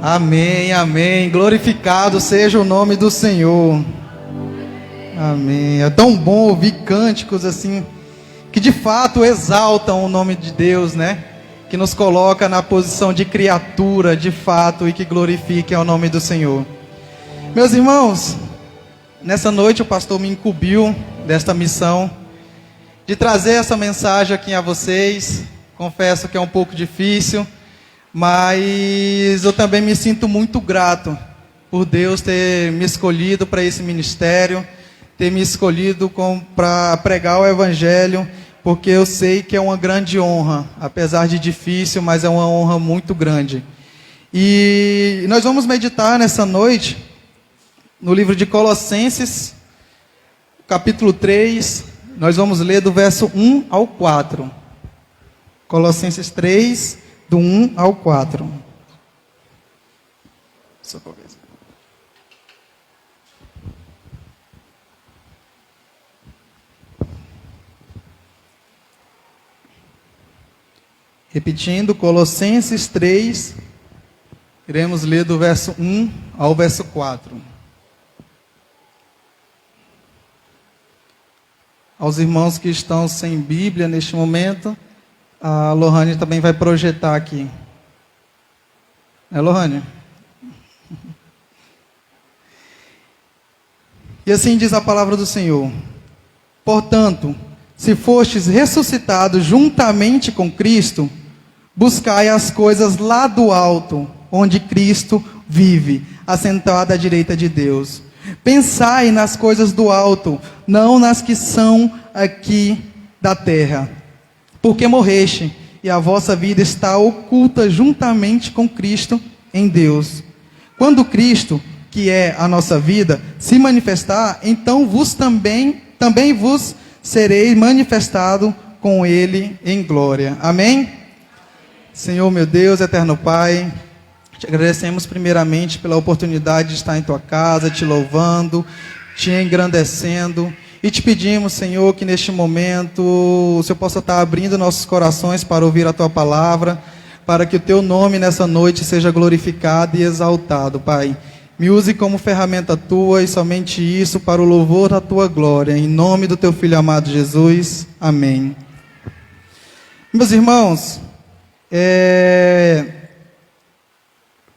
Amém, amém. Glorificado seja o nome do Senhor. Amém. É tão bom ouvir cânticos assim, que de fato exaltam o nome de Deus, né? Que nos coloca na posição de criatura, de fato, e que glorifiquem o nome do Senhor. Meus irmãos, nessa noite o pastor me incumbiu desta missão, de trazer essa mensagem aqui a vocês. Confesso que é um pouco difícil, mas eu também me sinto muito grato por Deus ter me escolhido para esse ministério, ter me escolhido para pregar o Evangelho, porque eu sei que é uma grande honra, apesar de difícil, mas é uma honra muito grande. E nós vamos meditar nessa noite no livro de Colossenses, capítulo 3, nós vamos ler do verso 1 ao 4. Colossenses 3, do 1 ao 4. Repetindo, Colossenses 3, iremos ler do verso 1 ao verso 4. Aos irmãos que estão sem Bíblia neste momento, a Lohane também vai projetar aqui. Lohane? E assim diz a palavra do Senhor: portanto, se fostes ressuscitados juntamente com Cristo, buscai as coisas lá do alto, onde Cristo vive, assentado à direita de Deus. Pensai nas coisas do alto, não nas que são aqui da terra. Porque morreste, e a vossa vida está oculta juntamente com Cristo em Deus. Quando Cristo, que é a nossa vida, se manifestar, então também vos serei manifestado com Ele em glória. Amém? Senhor, meu Deus, eterno Pai, te agradecemos primeiramente pela oportunidade de estar em Tua casa, te louvando, te engrandecendo. E te pedimos, Senhor, que neste momento o Senhor possa estar abrindo nossos corações para ouvir a Tua palavra, para que o Teu nome nessa noite seja glorificado e exaltado, Pai. Me use como ferramenta Tua e somente isso para o louvor da Tua glória. Em nome do Teu Filho amado Jesus. Amém. Meus irmãos,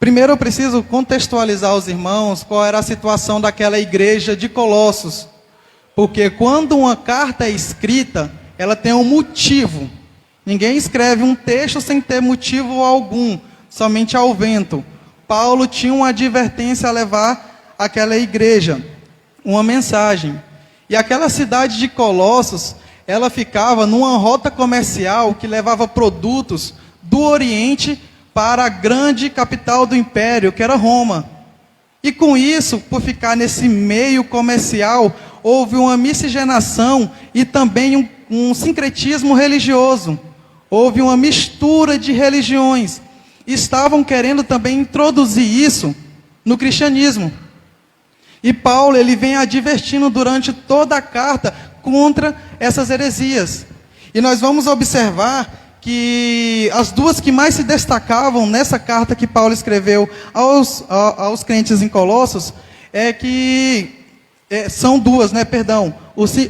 primeiro eu preciso contextualizar aos irmãos qual era a situação daquela igreja de Colossos. Porque quando uma carta é escrita, ela tem um motivo. Ninguém escreve um texto sem ter motivo algum, somente ao vento. Paulo tinha uma advertência a levar àquela igreja, uma mensagem. E aquela cidade de Colossos, ela ficava numa rota comercial que levava produtos do Oriente para a grande capital do império, que era Roma. E com isso, por ficar nesse meio comercial, houve uma miscigenação e também um sincretismo religioso. Houve uma mistura de religiões. Estavam querendo também introduzir isso no cristianismo. E Paulo, ele vem advertindo durante toda a carta contra essas heresias. E nós vamos observar que as duas que mais se destacavam nessa carta que Paulo escreveu aos crentes em Colossos, são duas,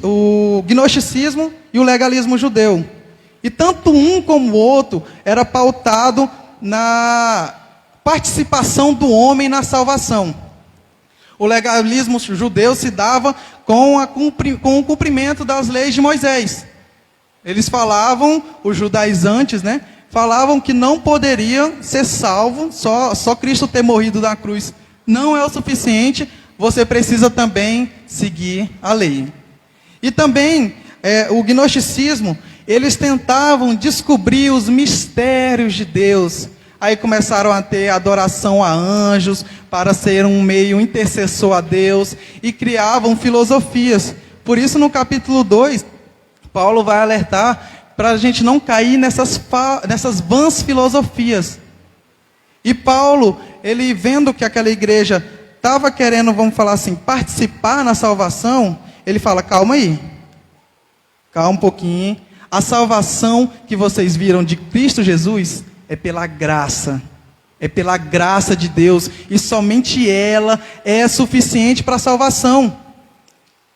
o gnosticismo e o legalismo judeu. E tanto um como o outro era pautado na participação do homem na salvação. O legalismo judeu se dava com o cumprimento das leis de Moisés. Eles falavam, os judaizantes, falavam que não poderia ser salvo, só Cristo ter morrido na cruz não é o suficiente, você precisa também seguir a lei. E também, o gnosticismo, eles tentavam descobrir os mistérios de Deus. Aí começaram a ter adoração a anjos, para ser um meio intercessor a Deus, e criavam filosofias. Por isso, no capítulo 2, Paulo vai alertar para a gente não cair nessas vãs filosofias. E Paulo, ele vendo que aquela igreja estava querendo, vamos falar assim, participar na salvação, ele fala: calma aí, calma um pouquinho. A salvação que vocês viram de Cristo Jesus é pela graça, É pela graça de Deus, e somente ela é suficiente para a salvação.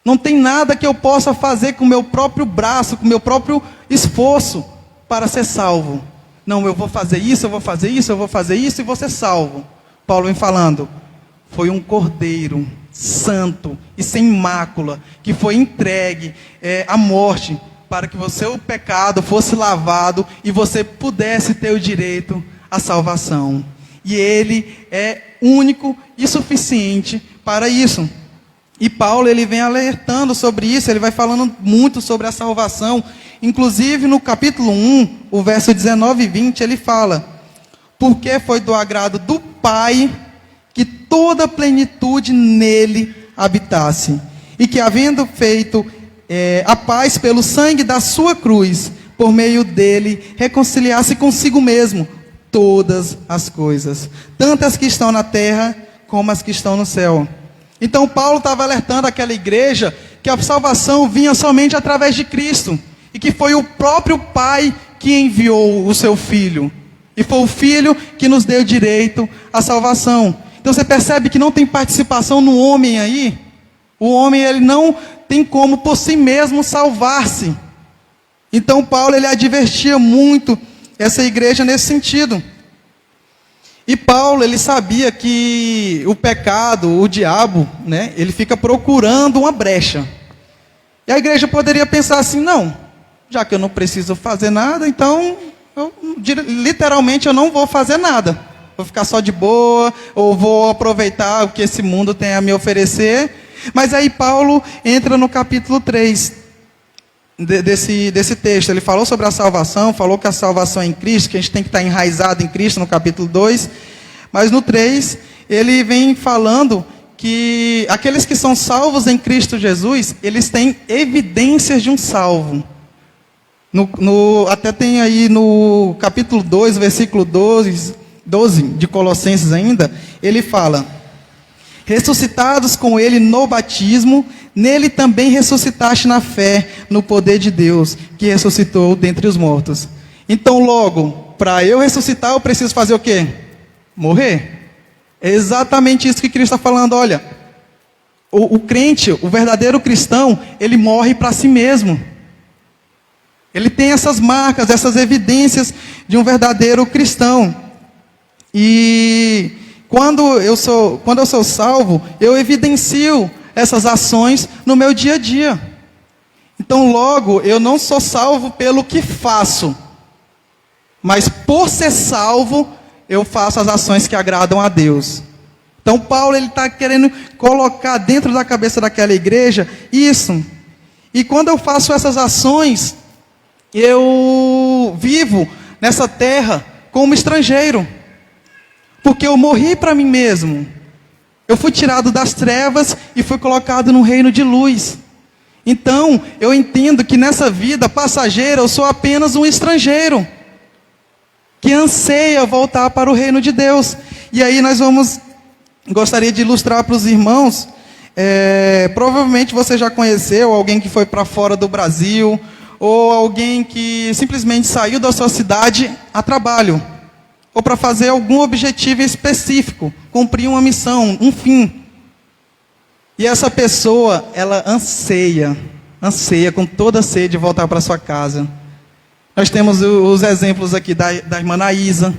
Não tem nada que eu possa fazer com o meu próprio braço, com o meu próprio esforço para ser salvo. Não, eu vou fazer isso, eu vou fazer isso, eu vou fazer isso e vou ser salvo. Paulo vem falando, foi um cordeiro santo e sem mácula, que foi entregue à morte, para que o seu pecado fosse lavado e você pudesse ter o direito à salvação. E ele é único e suficiente para isso. E Paulo, ele vem alertando sobre isso, ele vai falando muito sobre a salvação. Inclusive no capítulo 1, o verso 19 e 20, ele fala: porque foi do agrado do Pai que toda a plenitude nele habitasse, e que havendo feito a paz pelo sangue da sua cruz, por meio dele reconciliasse consigo mesmo todas as coisas, tanto as que estão na terra como as que estão no céu. Então Paulo estava alertando aquela igreja que a salvação vinha somente através de Cristo, e que foi o próprio Pai que enviou o seu Filho, e foi o Filho que nos deu direito à salvação. Então você percebe que não tem participação no homem aí. O homem, ele não tem como por si mesmo salvar-se. Então Paulo, ele advertia muito essa igreja nesse sentido. E Paulo, ele sabia que o pecado, o diabo, né, ele fica procurando uma brecha. E a igreja poderia pensar assim: não, já que eu não preciso fazer nada, então, literalmente eu não vou fazer nada. Vou ficar só de boa, ou vou aproveitar o que esse mundo tem a me oferecer. Mas aí Paulo entra no capítulo 3 desse texto. Ele falou sobre a salvação, falou que a salvação é em Cristo, que a gente tem que estar enraizado em Cristo no capítulo 2. Mas no 3, ele vem falando que aqueles que são salvos em Cristo Jesus, eles têm evidências de um salvo. Até tem aí no capítulo 2, versículo 12 de Colossenses ainda, ele fala: ressuscitados com ele no batismo, nele também ressuscitaste na fé, no poder de Deus, que ressuscitou dentre os mortos. Então logo, para eu ressuscitar, eu preciso fazer o quê? Morrer. É exatamente isso que Cristo está falando. Olha, o crente, o verdadeiro cristão, ele morre para si mesmo. Ele tem essas marcas, essas evidências de um verdadeiro cristão. E quando eu sou salvo, eu evidencio essas ações no meu dia a dia. Então logo, eu não sou salvo pelo que faço, mas por ser salvo, eu faço as ações que agradam a Deus. Então Paulo, ele está querendo colocar dentro da cabeça daquela igreja isso. E quando eu faço essas ações, eu vivo nessa terra como estrangeiro. Porque eu morri para mim mesmo. Eu fui tirado das trevas e fui colocado no reino de luz. Então, eu entendo que nessa vida passageira eu sou apenas um estrangeiro que anseia voltar para o reino de Deus. E aí gostaria de ilustrar para os irmãos, provavelmente você já conheceu alguém que foi para fora do Brasil, ou alguém que simplesmente saiu da sua cidade a trabalho, ou para fazer algum objetivo específico, cumprir uma missão, um fim. E essa pessoa, ela anseia com toda a sede voltar para sua casa. Nós temos os exemplos aqui da irmã Naísa.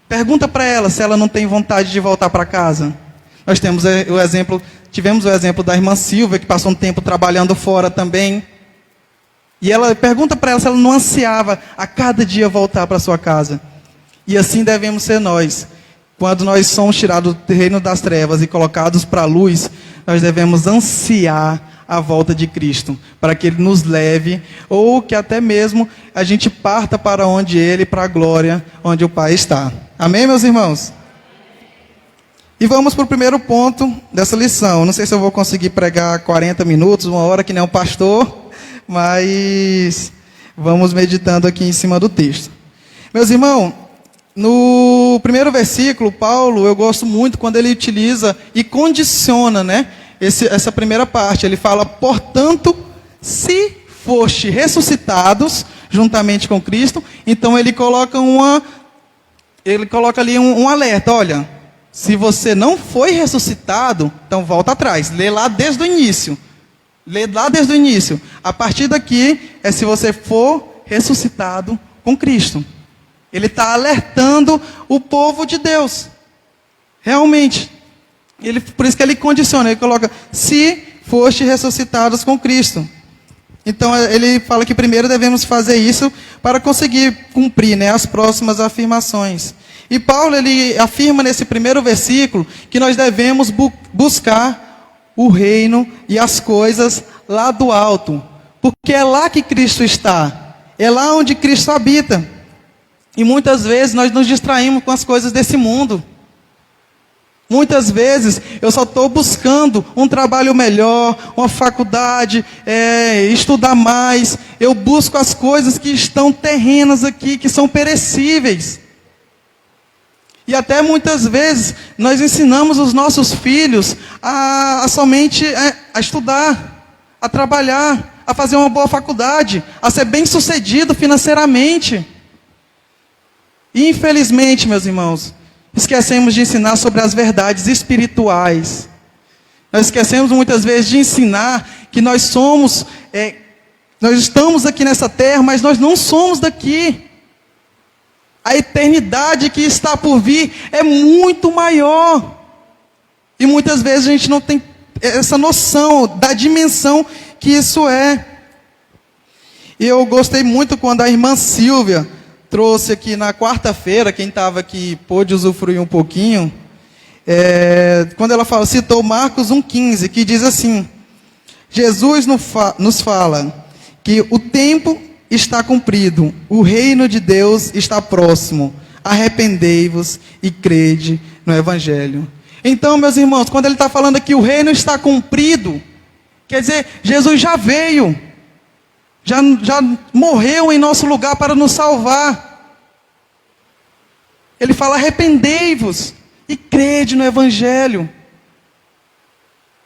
Pergunta para ela se ela não tem vontade de voltar para casa. Nós tivemos o exemplo da irmã Silvia, que passou um tempo trabalhando fora também. E ela pergunta para ela se ela não ansiava a cada dia voltar para sua casa. E assim devemos ser nós. Quando nós somos tirados do reino das trevas e colocados para a luz, nós devemos ansiar a volta de Cristo, para que Ele nos leve, ou que até mesmo a gente parta para onde Ele, para a glória, onde o Pai está. Amém, meus irmãos? E vamos para o primeiro ponto dessa lição. Não sei se eu vou conseguir pregar 40 minutos, 1 hora, que nem um pastor, mas vamos meditando aqui em cima do texto. Meus irmãos, no primeiro versículo, Paulo, eu gosto muito quando ele utiliza e condiciona, né? Essa primeira parte, ele fala: portanto, se foste ressuscitados juntamente com Cristo, então ele coloca ele coloca ali um alerta, olha, se você não foi ressuscitado, então volta atrás, lê lá desde o início. Lê lá desde o início. A partir daqui é se você for ressuscitado com Cristo. Ele está alertando o povo de Deus. Realmente. Por isso que ele condiciona, ele coloca, se foste ressuscitados com Cristo. Então ele fala que primeiro devemos fazer isso para conseguir cumprir, né, as próximas afirmações. E Paulo, ele afirma nesse primeiro versículo que nós devemos buscar o reino e as coisas lá do alto. Porque é lá que Cristo está. É lá onde Cristo habita. E muitas vezes nós nos distraímos com as coisas desse mundo. Muitas vezes eu só estou buscando um trabalho melhor, uma faculdade, estudar mais. Eu busco as coisas que estão terrenas aqui, que são perecíveis. E até muitas vezes nós ensinamos os nossos filhos a somente estudar, a trabalhar, a fazer uma boa faculdade, a ser bem-sucedido financeiramente. E infelizmente, meus irmãos, esquecemos de ensinar sobre as verdades espirituais. Nós esquecemos muitas vezes de ensinar que nós estamos aqui nessa terra, mas nós não somos daqui. A eternidade que está por vir é muito maior. E muitas vezes a gente não tem essa noção da dimensão que isso é. E eu gostei muito quando a irmã Silvia trouxe aqui na quarta-feira, quem estava aqui pôde usufruir um pouquinho, quando ela citou Marcos 1,15, que diz assim, Jesus nos fala que o tempo está cumprido, o reino de Deus está próximo, arrependei-vos e crede no Evangelho. Então, meus irmãos, quando ele está falando que o reino está cumprido, quer dizer, Jesus já veio, já morreu em nosso lugar para nos salvar. Ele fala, arrependei-vos e crede no Evangelho.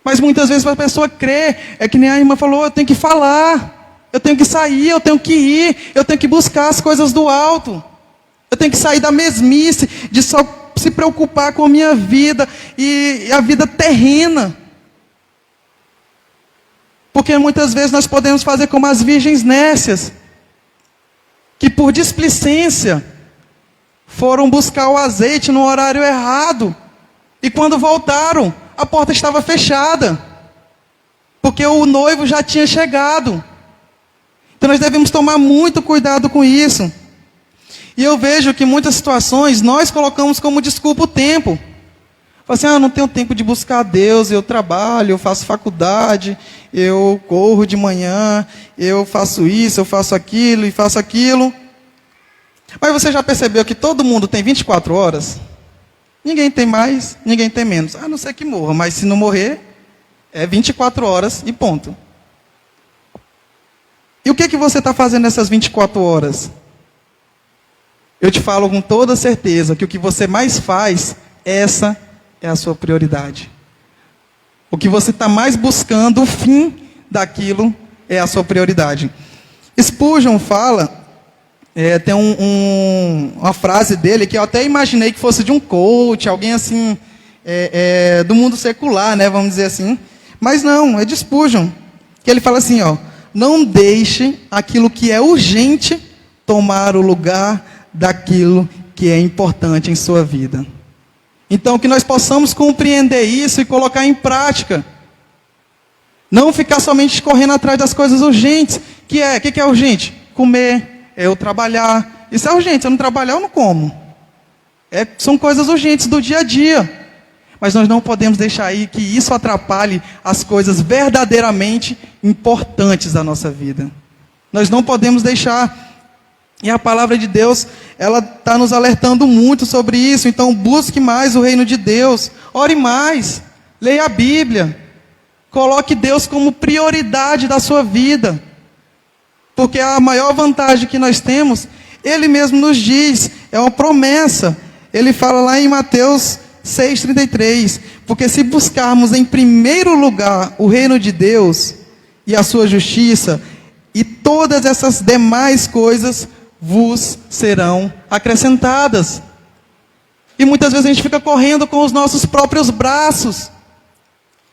Mas muitas vezes para a pessoa crer, é que nem a irmã falou, eu tenho que falar. Eu tenho que sair, eu tenho que ir, eu tenho que buscar as coisas do alto. Eu tenho que sair da mesmice, de só se preocupar com a minha vida e a vida terrena. Porque muitas vezes nós podemos fazer como as virgens nécias, que por displicência foram buscar o azeite no horário errado. E quando voltaram, a porta estava fechada. Porque o noivo já tinha chegado. Então nós devemos tomar muito cuidado com isso. E eu vejo que em muitas situações nós colocamos como desculpa o tempo. Fala assim, não tenho tempo de buscar a Deus, eu trabalho, eu faço faculdade, eu corro de manhã, eu faço isso, eu faço aquilo e faço aquilo. Mas você já percebeu que todo mundo tem 24 horas? Ninguém tem mais, ninguém tem menos. A não ser que morra, mas se não morrer, é 24 horas e ponto. E o que você está fazendo nessas 24 horas? Eu te falo com toda certeza que o que você mais faz, essa é a sua prioridade. O que você está mais buscando, o fim daquilo, é a sua prioridade. Spurgeon fala, tem uma frase dele que eu até imaginei que fosse de um coach, alguém assim, do mundo secular, né, vamos dizer assim. Mas não, é de Spurgeon. Que ele fala assim, não deixe aquilo que é urgente tomar o lugar daquilo que é importante em sua vida. Então, que nós possamos compreender isso e colocar em prática. Não ficar somente correndo atrás das coisas urgentes. O que é urgente? Comer, eu trabalhar. Isso é urgente, se eu não trabalhar, eu não como. São coisas urgentes do dia a dia. Mas nós não podemos deixar aí que isso atrapalhe as coisas verdadeiramente importantes da nossa vida. Nós não podemos deixar. E a palavra de Deus, ela está nos alertando muito sobre isso. Então busque mais o reino de Deus. Ore mais. Leia a Bíblia. Coloque Deus como prioridade da sua vida. Porque a maior vantagem que nós temos, Ele mesmo nos diz, é uma promessa. Ele fala lá em Mateus 6,33, porque se buscarmos em primeiro lugar o reino de Deus e a sua justiça, e todas essas demais coisas vos serão acrescentadas. E muitas vezes a gente fica correndo com os nossos próprios braços,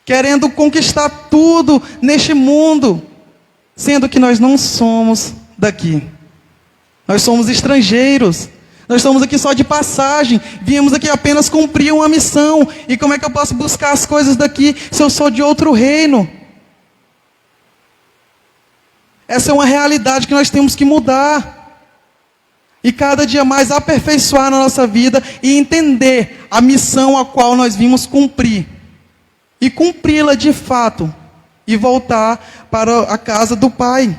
querendo conquistar tudo neste mundo, sendo que nós não somos daqui. Nós somos estrangeiros. Nós estamos aqui só de passagem. Viemos aqui apenas cumprir uma missão. E como é que eu posso buscar as coisas daqui se eu sou de outro reino? Essa é uma realidade que nós temos que mudar. E cada dia mais aperfeiçoar na nossa vida e entender a missão a qual nós vimos cumprir. E cumpri-la de fato. E voltar para a casa do Pai.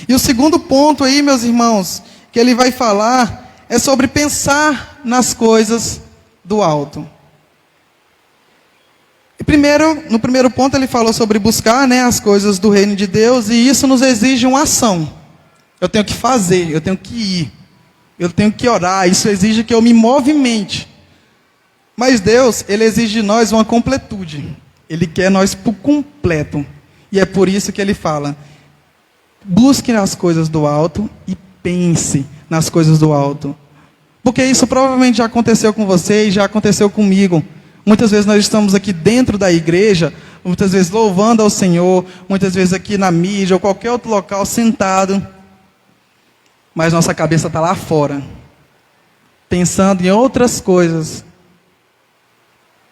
E o segundo ponto aí, meus irmãos, que ele vai falar, é sobre pensar nas coisas do alto. E no primeiro ponto ele falou sobre buscar, as coisas do reino de Deus, e isso nos exige uma ação. Eu tenho que fazer, eu tenho que ir, eu tenho que orar, isso exige que eu me movimente. Mas Deus, ele exige de nós uma completude. Ele quer nós por completo. E é por isso que ele fala: busque as coisas do alto e pense nas coisas do alto. Porque isso provavelmente já aconteceu com você e já aconteceu comigo. Muitas vezes nós estamos aqui dentro da igreja, muitas vezes louvando ao Senhor, muitas vezes aqui na mídia ou qualquer outro local sentado. Mas nossa cabeça está lá fora, pensando em outras coisas.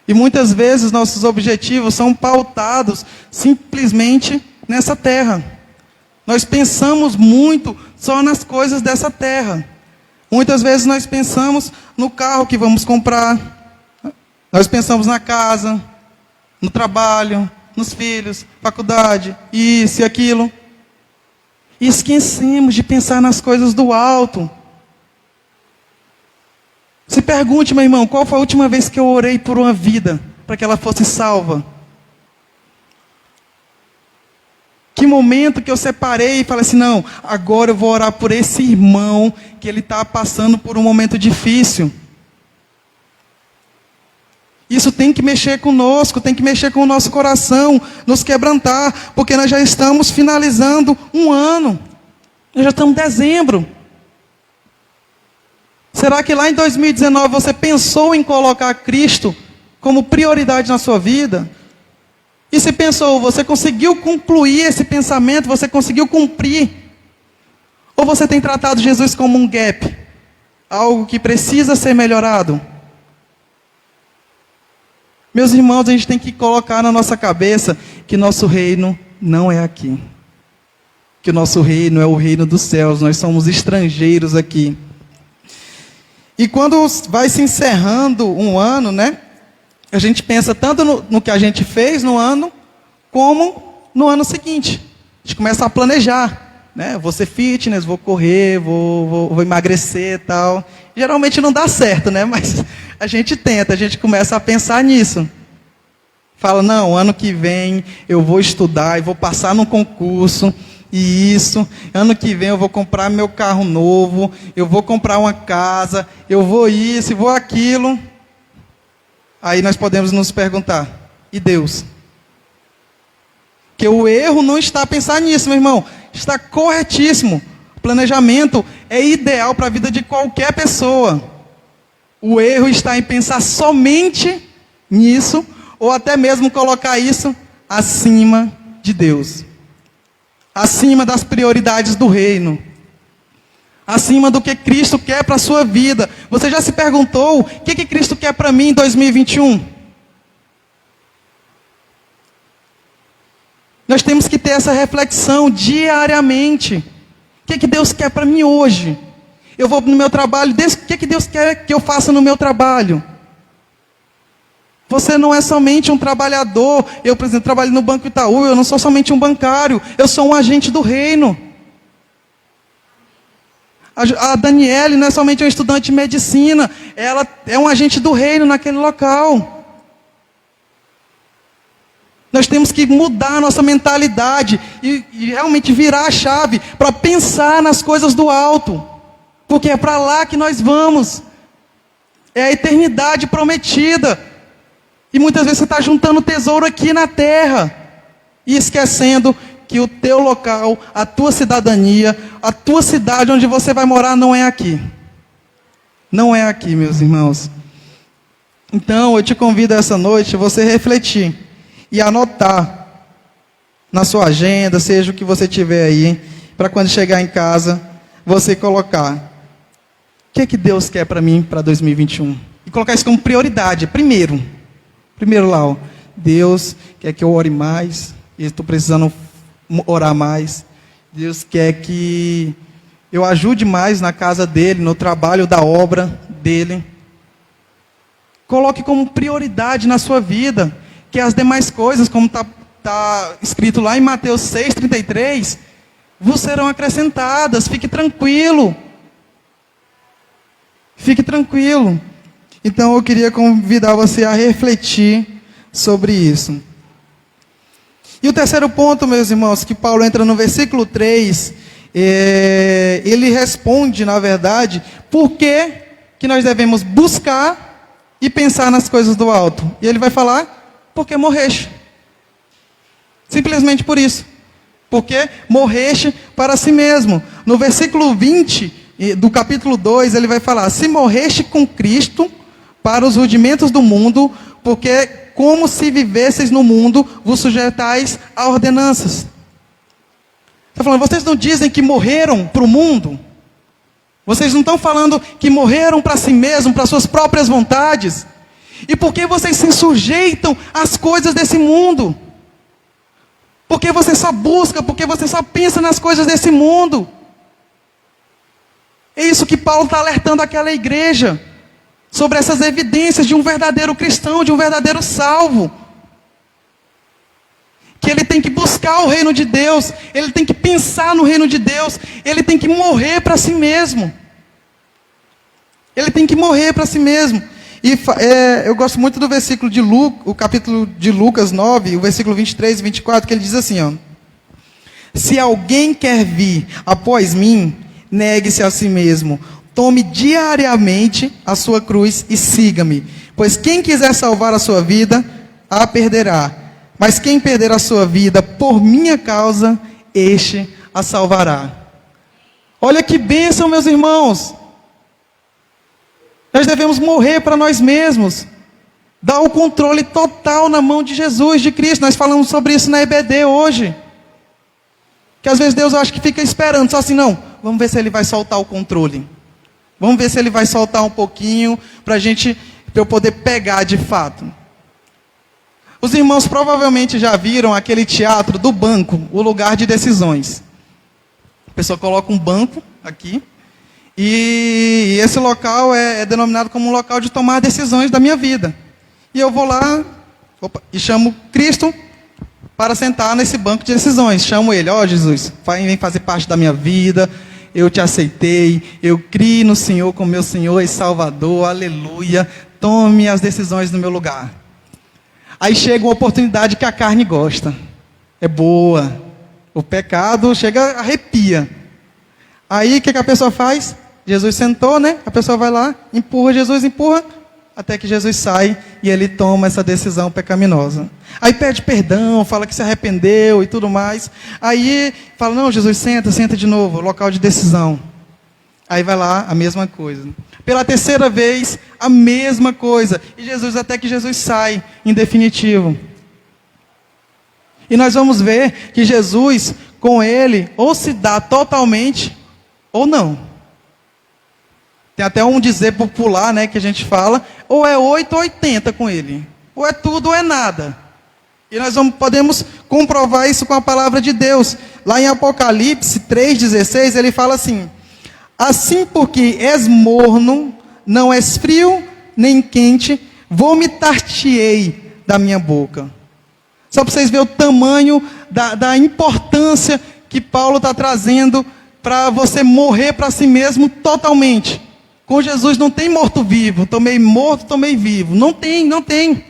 E muitas vezes nossos objetivos são pautados simplesmente nessa terra. Nós pensamos muito só nas coisas dessa terra. Muitas vezes nós pensamos no carro que vamos comprar. Nós pensamos na casa, no trabalho, nos filhos, faculdade, isso e aquilo. E esquecemos de pensar nas coisas do alto. Se pergunte, meu irmão, qual foi a última vez que eu orei por uma vida, para que ela fosse salva? Que momento que eu separei e falei assim, não, agora eu vou orar por esse irmão, que ele está passando por um momento difícil. Isso tem que mexer conosco, tem que mexer com o nosso coração, nos quebrantar, porque nós já estamos finalizando um ano. Nós já estamos em dezembro. Será que lá em 2019 você pensou em colocar Cristo como prioridade na sua vida? E se pensou, você conseguiu concluir esse pensamento, você conseguiu cumprir? Ou você tem tratado Jesus como um gap? Algo que precisa ser melhorado? Meus irmãos, a gente tem que colocar na nossa cabeça que nosso reino não é aqui. Que o nosso reino é o reino dos céus, nós somos estrangeiros aqui. E quando vai se encerrando um ano, a gente pensa tanto no que a gente fez no ano, como no ano seguinte. A gente começa a planejar, vou ser fitness, vou correr, vou emagrecer e tal. Geralmente não dá certo, mas a gente tenta, a gente começa a pensar nisso. Fala, não, ano que vem eu vou estudar e vou passar num concurso. E isso, ano que vem eu vou comprar meu carro novo, eu vou comprar uma casa, eu vou isso, vou aquilo. Aí nós podemos nos perguntar, e Deus? Que o erro não está a pensar nisso, meu irmão. Está corretíssimo. O planejamento é ideal para a vida de qualquer pessoa. O erro está em pensar somente nisso, ou até mesmo colocar isso acima de Deus. Acima das prioridades do reino. Acima do que Cristo quer para a sua vida. Você já se perguntou, o que Cristo quer para mim em 2021? Nós temos que ter essa reflexão diariamente. O que Deus quer para mim hoje? Eu vou no meu trabalho, o que Deus quer que eu faça no meu trabalho? Você não é somente um trabalhador. Eu, por exemplo, trabalho no Banco Itaú, eu não sou somente um bancário, eu sou um agente do reino. A Daniele não é somente uma estudante de medicina, ela é um agente do reino naquele local. Nós temos que mudar a nossa mentalidade e realmente virar a chave para pensar nas coisas do alto. Porque é para lá que nós vamos. É a eternidade prometida. E muitas vezes você está juntando tesouro aqui na terra. E esquecendo que o teu local, a tua cidadania, a tua cidade onde você vai morar não é aqui. Não é aqui, meus irmãos. Então, eu te convido essa noite a você refletir e anotar na sua agenda, seja o que você tiver aí, para quando chegar em casa, você colocar: o que é que Deus quer para mim para 2021? E colocar isso como prioridade. Primeiro lá, ó, Deus quer que eu ore mais, e estou precisando orar mais. Deus quer que eu ajude mais na casa dele, no trabalho da obra dele. Coloque como prioridade na sua vida, que as demais coisas, como está escrito lá em Mateus 6,33, vos serão acrescentadas. Fique tranquilo. Fique tranquilo. Então eu queria convidar você a refletir sobre isso. E o terceiro ponto, meus irmãos, que Paulo entra no versículo 3, ele responde, na verdade, por que nós devemos buscar e pensar nas coisas do alto. E ele vai falar: porque morreste. Simplesmente por isso. Porque morreste para si mesmo. No versículo 20 do capítulo 2, ele vai falar: se morreste com Cristo para os rudimentos do mundo, porque como se vivesseis no mundo, vos sujeitais a ordenanças. Está falando, vocês não dizem que morreram para o mundo? Vocês não estão falando que morreram para si mesmos, para suas próprias vontades? E por que vocês se sujeitam às coisas desse mundo? Porque você só busca, porque você só pensa nas coisas desse mundo. É isso que Paulo está alertando aquela igreja, sobre essas evidências de um verdadeiro cristão, de um verdadeiro salvo. Que ele tem que buscar o reino de Deus, ele tem que pensar no reino de Deus, ele tem que morrer para si mesmo. Ele tem que morrer para si mesmo. E eu gosto muito do versículo de o capítulo de Lucas 9, o versículo 23 e 24, que ele diz assim, ó: se alguém quer vir após mim, negue-se a si mesmo, tome diariamente a sua cruz e siga-me. Pois quem quiser salvar a sua vida, a perderá. Mas quem perder a sua vida por minha causa, este a salvará. Olha que bênção, meus irmãos. Nós devemos morrer para nós mesmos. Dar o controle total na mão de Jesus, de Cristo. Nós falamos sobre isso na EBD hoje. Que às vezes Deus acha que fica esperando, só assim, não, vamos ver se ele vai soltar o controle. Vamos ver se ele vai soltar um pouquinho, para eu poder pegar de fato. Os irmãos provavelmente já viram aquele teatro do banco, o lugar de decisões. A pessoa coloca um banco aqui, e esse local é denominado como um local de tomar decisões da minha vida. E eu vou lá, e chamo Cristo para sentar nesse banco de decisões. Chamo ele: ó Jesus, vem fazer parte da minha vida, eu te aceitei, eu criei no Senhor como meu Senhor e Salvador, aleluia, tome as decisões no meu lugar. Aí chega uma oportunidade que a carne gosta, é boa, o pecado chega, arrepia. Aí o que a pessoa faz? Jesus sentou, né? A pessoa vai lá, empurra Jesus, empurra, até que Jesus sai e ele toma essa decisão pecaminosa. Aí pede perdão, fala que se arrependeu e tudo mais. Aí fala: não, Jesus, senta de novo, local de decisão. Aí vai lá, a mesma coisa. Pela terceira vez, a mesma coisa. E Jesus, até que Jesus sai, em definitivo. E nós vamos ver que Jesus, com ele, ou se dá totalmente, ou não. Tem até um dizer popular, né, que a gente fala, ou é 8 ou 80 com ele. Ou é tudo ou é nada. E nós podemos comprovar isso com a palavra de Deus. Lá em Apocalipse 3,16, ele fala assim: assim porque és morno, não és frio nem quente, vomitar-te-ei da minha boca. Só para vocês verem o tamanho da importância que Paulo está trazendo para você morrer para si mesmo totalmente. Com Jesus não tem morto-vivo, tomei morto, tomei vivo. Não tem.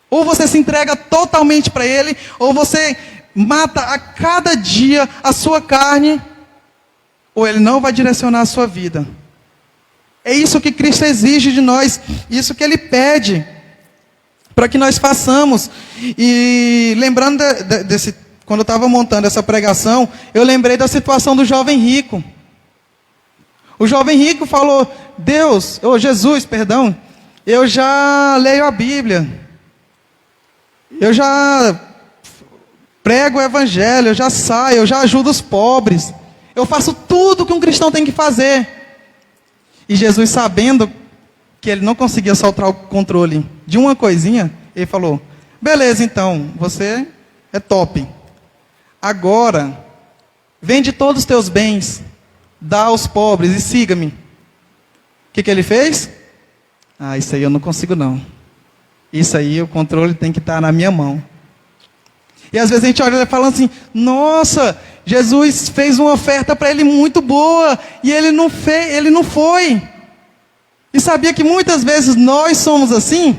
Ou você se entrega totalmente para Ele, ou você mata a cada dia a sua carne, ou Ele não vai direcionar a sua vida. É isso que Cristo exige de nós, isso que Ele pede, para que nós façamos. E lembrando quando eu estava montando essa pregação, eu lembrei da situação do jovem rico. O jovem rico falou: Jesus, perdão, eu já leio a Bíblia, eu já prego o Evangelho, eu já saio, eu já ajudo os pobres, eu faço tudo que um cristão tem que fazer. E Jesus, sabendo que ele não conseguia soltar o controle de uma coisinha, ele falou: beleza, então, você é top. Agora, vende todos os teus bens, dá aos pobres e siga-me. O que ele fez? Isso aí eu não consigo não. Isso aí, o controle tem que estar na minha mão. E às vezes a gente olha e fala assim: nossa, Jesus fez uma oferta para ele muito boa, e ele não foi. E sabia que muitas vezes nós somos assim?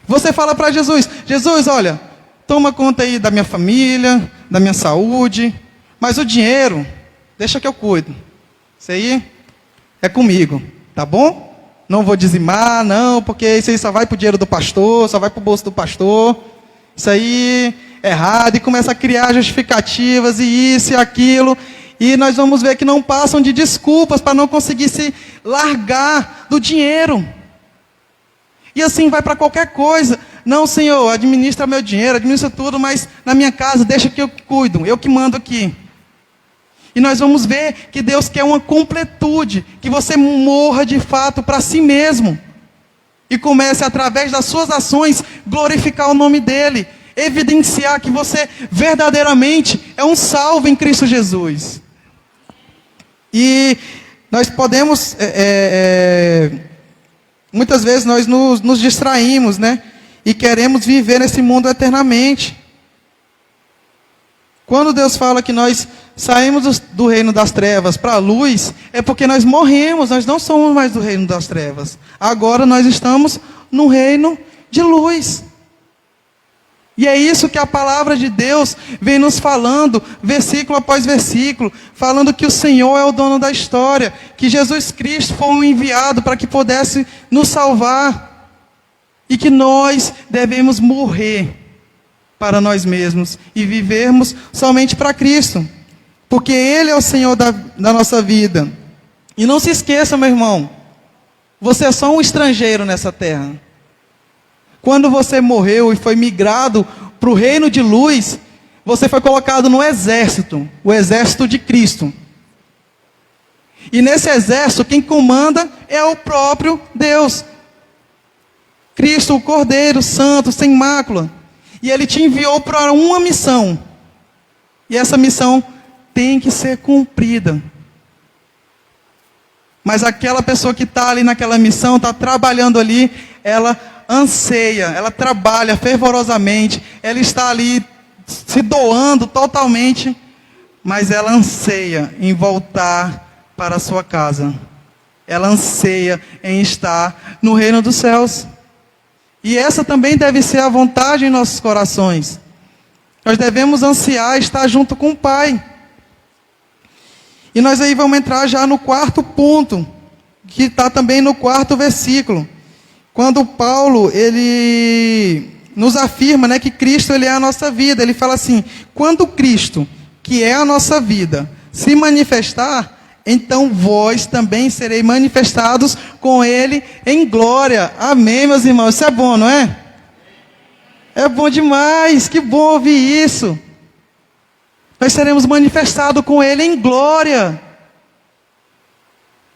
Você fala para Jesus: Jesus, olha, toma conta aí da minha família, da minha saúde, mas o dinheiro, deixa que eu cuido. Isso aí é comigo, tá bom? Não vou dizimar, não, porque isso aí só vai para o dinheiro do pastor, só vai para o bolso do pastor. Isso aí é errado, e começa a criar justificativas, e isso e aquilo. E nós vamos ver que não passam de desculpas para não conseguir se largar do dinheiro. E assim vai para qualquer coisa. Não, Senhor, administra meu dinheiro, administra tudo, mas na minha casa deixa que eu cuido, eu que mando aqui. E nós vamos ver que Deus quer uma completude, que você morra de fato para si mesmo. E comece, através das suas ações, glorificar o nome dEle. Evidenciar que você verdadeiramente é um salvo em Cristo Jesus. E nós podemos, muitas vezes nós nos distraímos, né? E queremos viver nesse mundo eternamente. Quando Deus fala que nós saímos do reino das trevas para a luz, é porque nós morremos, nós não somos mais do reino das trevas. Agora nós estamos no reino de luz. E é isso que a palavra de Deus vem nos falando, versículo após versículo, falando que o Senhor é o dono da história, que Jesus Cristo foi um enviado para que pudesse nos salvar, e que nós devemos morrer para nós mesmos e vivermos somente para Cristo, porque Ele é o Senhor da nossa vida. E não se esqueça, meu irmão, você é só um estrangeiro nessa terra. Quando você morreu e foi migrado para o reino de luz, você foi colocado no exército, o exército de Cristo. E nesse exército, quem comanda é o próprio Deus. Cristo, o Cordeiro Santo, sem mácula. E Ele te enviou para uma missão. E essa missão tem que ser cumprida. Mas aquela pessoa que está ali naquela missão, está trabalhando ali, ela anseia, ela trabalha fervorosamente, ela está ali se doando totalmente, mas ela anseia em voltar para a sua casa. Ela anseia em estar no reino dos céus. E essa também deve ser a vontade em nossos corações. Nós devemos ansiar estar junto com o Pai. E nós aí vamos entrar já no quarto ponto, que está também no quarto versículo. Quando Paulo, ele nos afirma, né, que Cristo, ele é a nossa vida. Ele fala assim: quando Cristo, que é a nossa vida, se manifestar, então vós também sereis manifestados com Ele em glória. Amém, meus irmãos? Isso é bom, não é? É bom demais, que bom ouvir isso. Nós seremos manifestados com Ele em glória.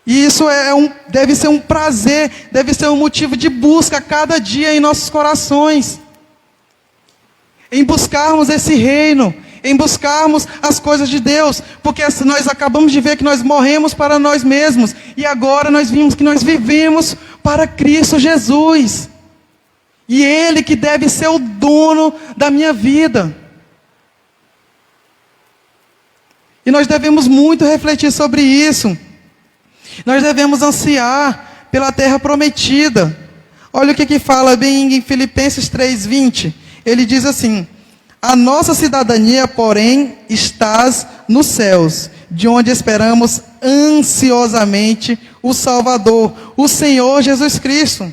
E isso deve ser um prazer, deve ser um motivo de busca a cada dia em nossos corações. Em buscarmos esse reino, em buscarmos as coisas de Deus, porque nós acabamos de ver que nós morremos para nós mesmos, e agora nós vimos que nós vivemos para Cristo Jesus, e Ele que deve ser o dono da minha vida. E nós devemos muito refletir sobre isso. Nós devemos ansiar pela terra prometida. Olha o que fala bem em Filipenses 3:20. Ele diz assim: a nossa cidadania, porém, estás nos céus, de onde esperamos ansiosamente o Salvador, o Senhor Jesus Cristo.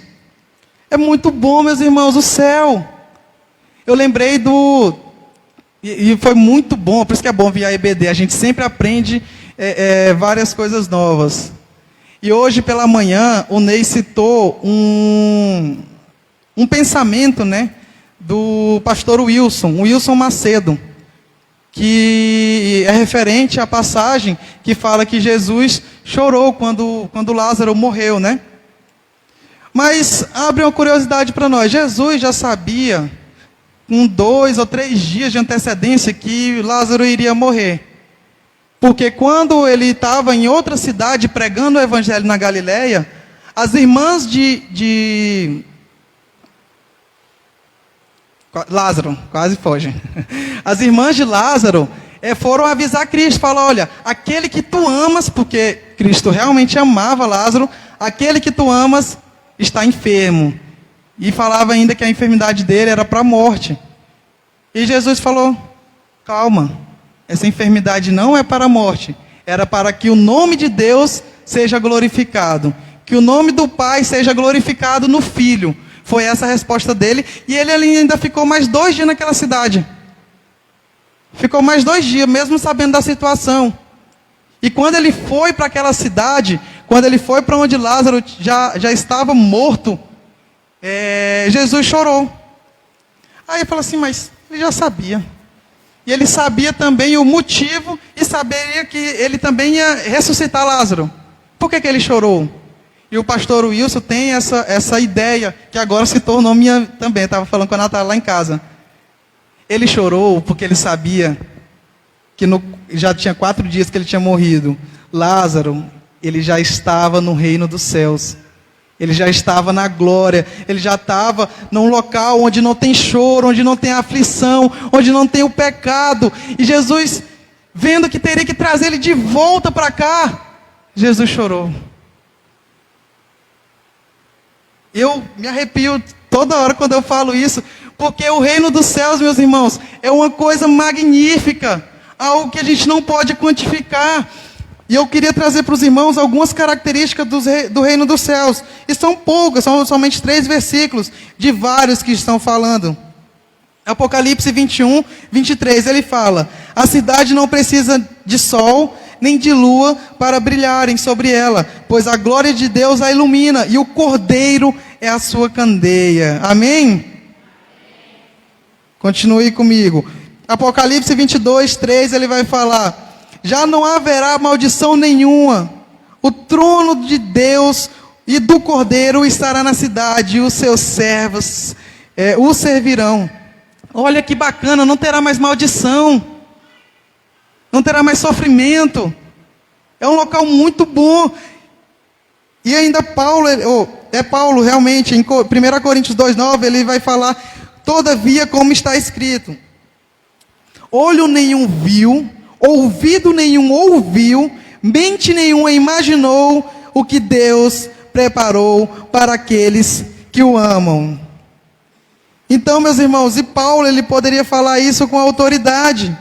É muito bom, meus irmãos, o céu. Eu lembrei e foi muito bom, por isso que é bom vir a EBD, a gente sempre aprende várias coisas novas. E hoje pela manhã, o Ney citou um pensamento, né, do pastor Wilson Macedo, que é referente à passagem que fala que Jesus chorou quando Lázaro morreu, né? Mas abre uma curiosidade para nós. Jesus já sabia, com 2 ou 3 dias de antecedência, que Lázaro iria morrer. Porque quando ele estava em outra cidade pregando o evangelho na Galileia, as irmãs de Lázaro, quase foge. As irmãs de Lázaro foram avisar Cristo, falaram: olha, aquele que tu amas, porque Cristo realmente amava Lázaro, aquele que tu amas está enfermo. E falava ainda que a enfermidade dele era para a morte. E Jesus falou: calma. Essa enfermidade não é para a morte, era para que o nome de Deus seja glorificado, que o nome do Pai seja glorificado no Filho. Foi essa a resposta dele, e ele ainda ficou mais 2 dias naquela cidade. Ficou mais 2 dias, mesmo sabendo da situação. E quando ele foi para aquela cidade, quando ele foi para onde Lázaro já estava morto, Jesus chorou. Aí ele falou assim: mas ele já sabia. E ele sabia também o motivo e saberia que ele também ia ressuscitar Lázaro. Por que ele chorou? E o pastor Wilson tem essa ideia, que agora se tornou minha também. Estava falando com a Natália lá em casa. Ele chorou porque ele sabia que já tinha 4 dias que ele tinha morrido. Lázaro, ele já estava no reino dos céus. Ele já estava na glória, ele já estava num local onde não tem choro, onde não tem aflição, onde não tem o pecado. E Jesus, vendo que teria que trazer ele de volta para cá, Jesus chorou. Eu me arrepio toda hora quando eu falo isso, porque o reino dos céus, meus irmãos, é uma coisa magnífica, algo que a gente não pode quantificar. E eu queria trazer para os irmãos algumas características do reino dos céus. E são poucas, são somente 3 versículos, de vários que estão falando. Apocalipse 21, 23, ele fala: a cidade não precisa de sol, nem de lua para brilharem sobre ela, pois a glória de Deus a ilumina, e o Cordeiro é a sua candeia. Amém? Continue comigo. Apocalipse 22, 3, ele vai falar: já não haverá maldição nenhuma. O trono de Deus e do Cordeiro estará na cidade, e os seus servos o servirão. Olha que bacana, não terá mais maldição. Não terá mais sofrimento. É um local muito bom. E ainda Paulo realmente, em 1 Coríntios 2,9, ele vai falar: todavia, como está escrito, olho nenhum viu, ouvido nenhum ouviu, mente nenhuma imaginou o que Deus preparou para aqueles que o amam. Então, meus irmãos, e Paulo, ele poderia falar isso com autoridade,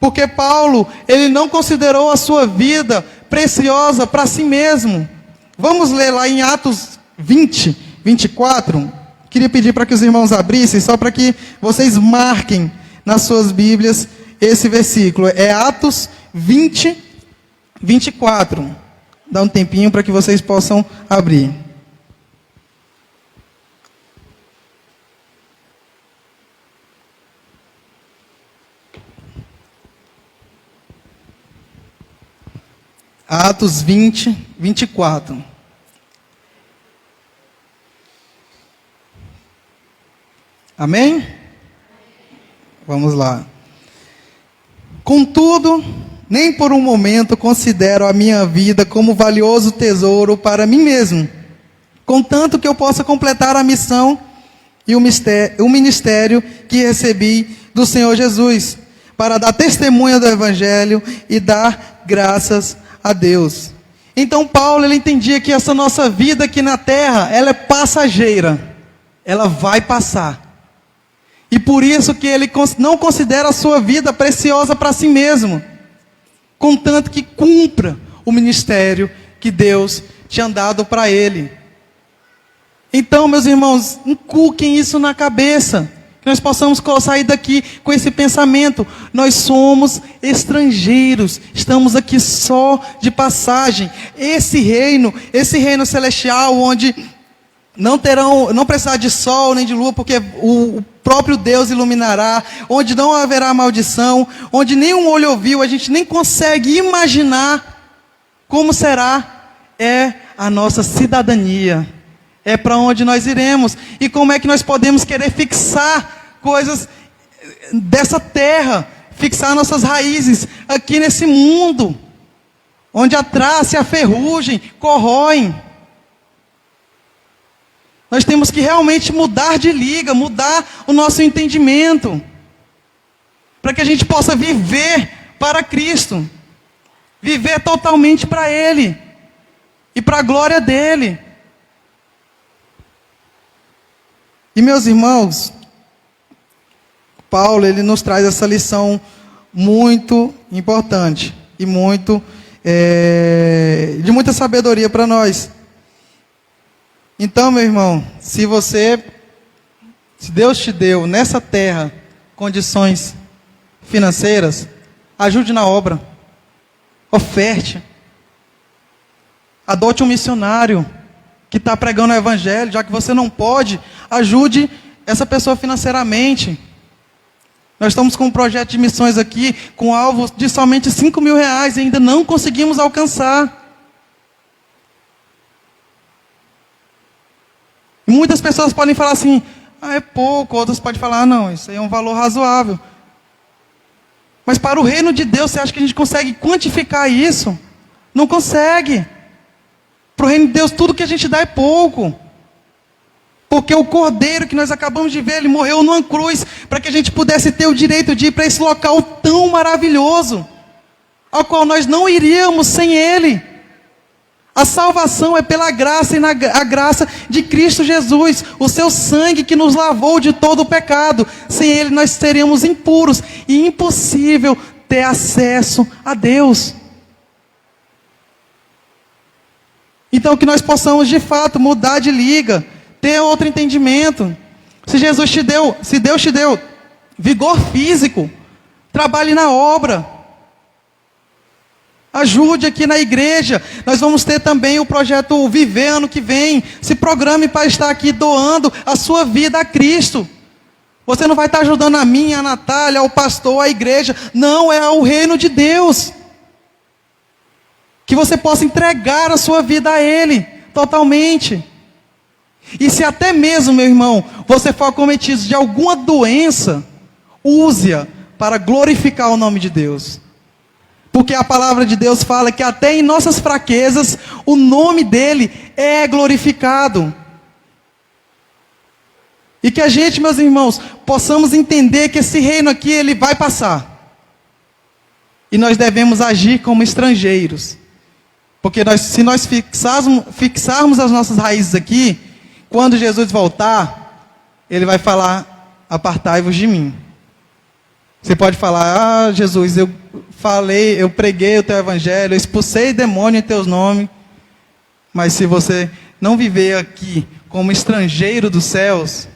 porque Paulo, ele não considerou a sua vida preciosa para si mesmo. Vamos ler lá em Atos 20, 24. Queria pedir para que os irmãos abrissem, só para que vocês marquem nas suas Bíblias esse versículo. É Atos 20, 24. Dá um tempinho para que vocês possam abrir. Atos 20, 24. Amém? Vamos lá. Contudo, nem por um momento considero a minha vida como valioso tesouro para mim mesmo, contanto que eu possa completar a missão e o ministério que recebi do Senhor Jesus, para dar testemunha do Evangelho e dar graças a Deus. Então Paulo, ele entendia que essa nossa vida aqui na terra, ela é passageira, ela vai passar. E por isso que ele não considera a sua vida preciosa para si mesmo, contanto que cumpra o ministério que Deus tinha dado para ele. Então, meus irmãos, inculquem isso na cabeça, Que nós possamos sair daqui com esse pensamento. Nós somos estrangeiros, estamos aqui só de passagem. Esse reino celestial, onde não precisar de sol nem de lua, porque o próprio Deus iluminará, onde não haverá maldição, onde nenhum olho ouviu, a gente nem consegue imaginar como será, é a nossa cidadania, é para onde nós iremos. E como é que nós podemos querer fixar coisas dessa terra, fixar nossas raízes aqui nesse mundo, onde a traça e a ferrugem corroem? Nós temos que realmente mudar de liga, mudar o nosso entendimento, para que a gente possa viver para Cristo, viver totalmente para Ele, e para a glória dEle. E meus irmãos, Paulo, ele nos traz essa lição muito importante, e muito, de muita sabedoria para nós. Então, meu irmão, se Deus te deu nessa terra condições financeiras, ajude na obra, oferte, adote um missionário que está pregando o evangelho, já que você não pode, ajude essa pessoa financeiramente. Nós estamos com um projeto de missões aqui, com alvo de somente R$5.000, e ainda não conseguimos alcançar. Muitas pessoas podem falar assim, é pouco, outras podem falar, não, isso aí é um valor razoável. Mas para o reino de Deus, você acha que a gente consegue quantificar isso? Não consegue. Para o reino de Deus, tudo que a gente dá é pouco. Porque o Cordeiro que nós acabamos de ver, ele morreu numa cruz, para que a gente pudesse ter o direito de ir para esse local tão maravilhoso, ao qual nós não iríamos sem ele. A salvação é pela graça, e a graça de Cristo Jesus, o seu sangue que nos lavou de todo o pecado. Sem ele nós seríamos impuros e impossível ter acesso a Deus. Então que nós possamos de fato mudar de liga, ter outro entendimento. Se Deus te deu vigor físico, trabalhe na obra. Ajude aqui na igreja. Nós vamos ter também o projeto Viver ano que vem. Se programe para estar aqui doando a sua vida a Cristo. Você não vai estar ajudando a mim, a Natália, ao pastor, a igreja. Não, é o reino de Deus. Que você possa entregar a sua vida a Ele, totalmente. E se até mesmo, meu irmão, você for acometido de alguma doença, use-a para glorificar o nome de Deus. Porque a palavra de Deus fala que até em nossas fraquezas, o nome dEle é glorificado. E que a gente, meus irmãos, possamos entender que esse reino aqui, ele vai passar. E nós devemos agir como estrangeiros. Porque se nós fixarmos as nossas raízes aqui, quando Jesus voltar, Ele vai falar, apartai-vos de mim. Você pode falar, Jesus, eu preguei o teu evangelho, eu expulsei demônio em teus nomes, mas se você não viver aqui como estrangeiro dos céus,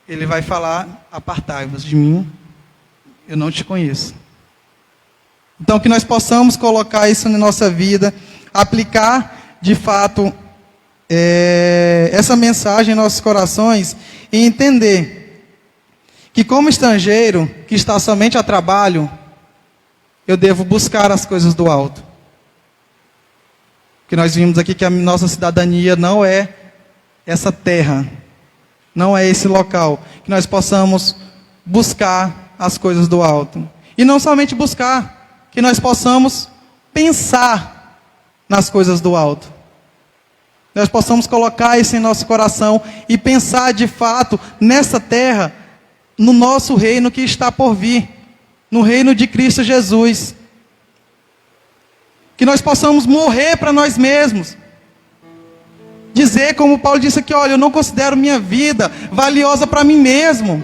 Ele vai falar, apartai-vos de mim, eu não te conheço. Então que nós possamos colocar isso na nossa vida, aplicar de fato essa mensagem em nossos corações e entender que como estrangeiro que está somente a trabalho, eu devo buscar as coisas do alto. Que nós vimos aqui que a nossa cidadania não é essa terra, não é esse local. Que nós possamos buscar as coisas do alto. E não somente buscar, que nós possamos pensar nas coisas do alto. Nós possamos colocar isso em nosso coração e pensar de fato nessa terra, no nosso reino que está por vir, no reino de Cristo Jesus. Que nós possamos morrer para nós mesmos. Dizer, como Paulo disse aqui, olha, eu não considero minha vida valiosa para mim mesmo.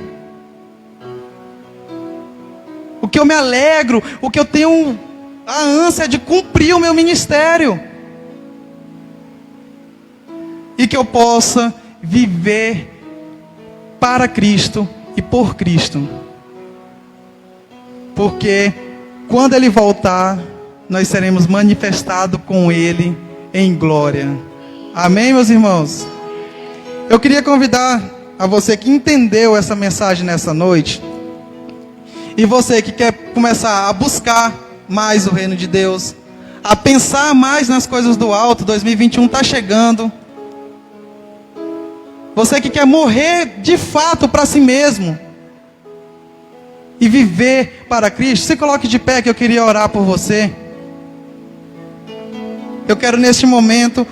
O que eu me alegro, o que eu tenho a ânsia de cumprir o meu ministério. E que eu possa viver para Cristo e por Cristo. Porque quando Ele voltar, nós seremos manifestados com Ele em glória. Amém, meus irmãos? Eu queria convidar a você que entendeu essa mensagem nessa noite, e você que quer começar a buscar mais o reino de Deus, a pensar mais nas coisas do alto. 2021 está chegando. Você que quer morrer de fato para si mesmo e viver para Cristo, se coloque de pé que eu queria orar por você. Eu quero neste momento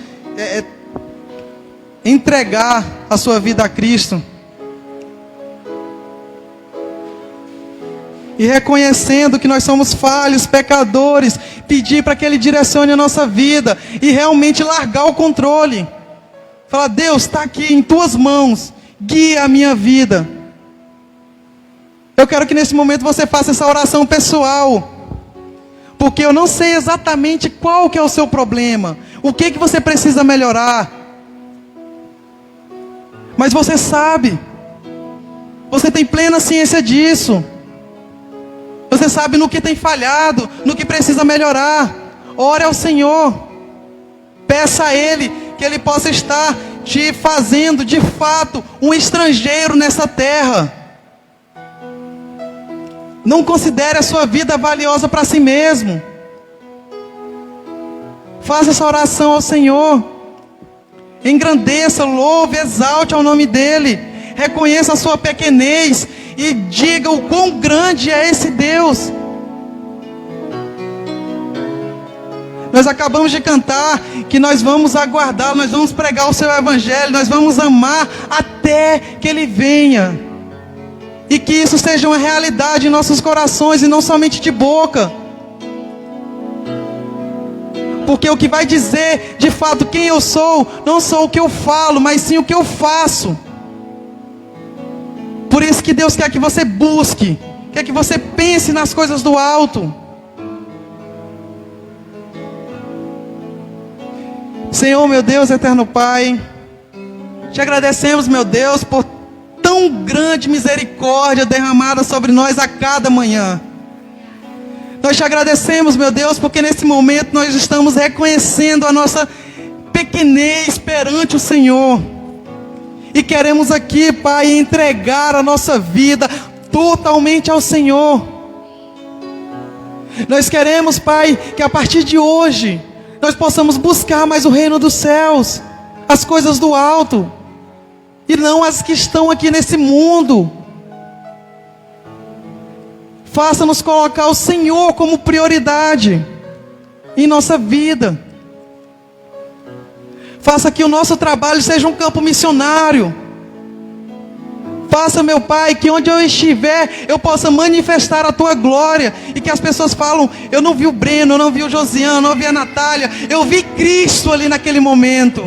entregar a sua vida a Cristo. E reconhecendo que nós somos falhos, pecadores, pedir para que Ele direcione a nossa vida e realmente largar o controle. Falar: Deus, está aqui em Tuas mãos, guia a minha vida. Eu quero que nesse momento você faça essa oração pessoal, porque eu não sei exatamente qual que é o seu problema, o que você precisa melhorar, mas você sabe, você tem plena ciência disso. Você sabe no que tem falhado, no que precisa melhorar. Ore ao Senhor. Peça a Ele que Ele possa estar te fazendo de fato um estrangeiro nessa terra. Não considere a sua vida valiosa para si mesmo. Faça essa oração ao Senhor. Engrandeça, louve, exalte ao nome dEle. Reconheça a sua pequenez e diga o quão grande é esse Deus. Nós acabamos de cantar que nós vamos aguardar, nós vamos pregar o seu evangelho, nós vamos amar até que Ele venha. E que isso seja uma realidade em nossos corações e não somente de boca. Porque o que vai dizer de fato quem eu sou, não sou o que eu falo, mas sim o que eu faço. Por isso que Deus quer que você busque, quer que você pense nas coisas do alto. Senhor, meu Deus, eterno Pai, te agradecemos, meu Deus, por tão grande misericórdia derramada sobre nós a cada manhã. Nós te agradecemos, meu Deus, porque nesse momento nós estamos reconhecendo a nossa pequenez perante o Senhor. E queremos aqui, Pai, entregar a nossa vida totalmente ao Senhor. Nós queremos, Pai, que a partir de hoje nós possamos buscar mais o reino dos céus, as coisas do alto, e não as que estão aqui nesse mundo. Faça-nos colocar o Senhor como prioridade em nossa vida. Faça que o nosso trabalho seja um campo missionário. Faça, meu Pai, que onde eu estiver, eu possa manifestar a Tua glória. E que as pessoas falam: eu não vi o Breno, eu não vi o Josiano, eu não vi a Natália, eu vi Cristo ali naquele momento.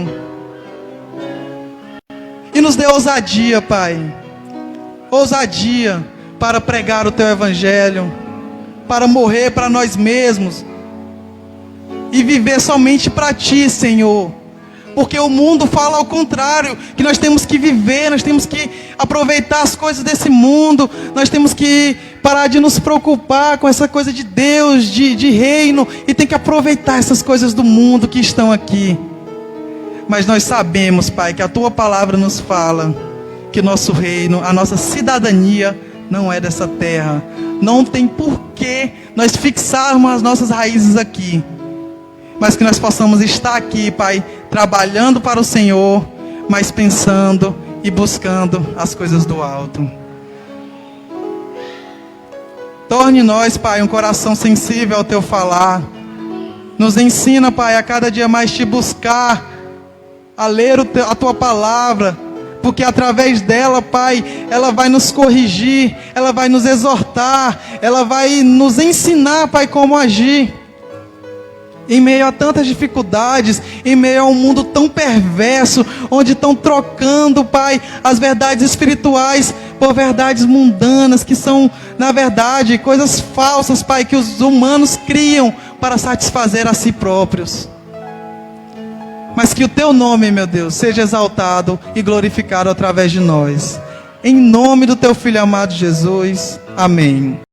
E nos dê ousadia, Pai. Ousadia para pregar o Teu Evangelho, para morrer para nós mesmos e viver somente para Ti, Senhor. Porque o mundo fala ao contrário, que nós temos que viver, nós temos que aproveitar as coisas desse mundo, nós temos que parar de nos preocupar com essa coisa de Deus, de reino, e tem que aproveitar essas coisas do mundo que estão aqui. Mas nós sabemos, Pai, que a Tua palavra nos fala que nosso reino, a nossa cidadania não é dessa terra. Não tem porquê nós fixarmos as nossas raízes aqui, mas que nós possamos estar aqui, Pai, trabalhando para o Senhor, mas pensando e buscando as coisas do alto. Torne nós, Pai, um coração sensível ao Teu falar. Nos ensina, Pai, a cada dia mais Te buscar, a ler a Tua palavra, porque através dela, Pai, ela vai nos corrigir, ela vai nos exortar, ela vai nos ensinar, Pai, como agir. Em meio a tantas dificuldades, em meio a um mundo tão perverso, onde estão trocando, Pai, as verdades espirituais por verdades mundanas, que são, na verdade, coisas falsas, Pai, que os humanos criam para satisfazer a si próprios. Mas que o Teu nome, meu Deus, seja exaltado e glorificado através de nós. Em nome do teu Filho amado Jesus. Amém.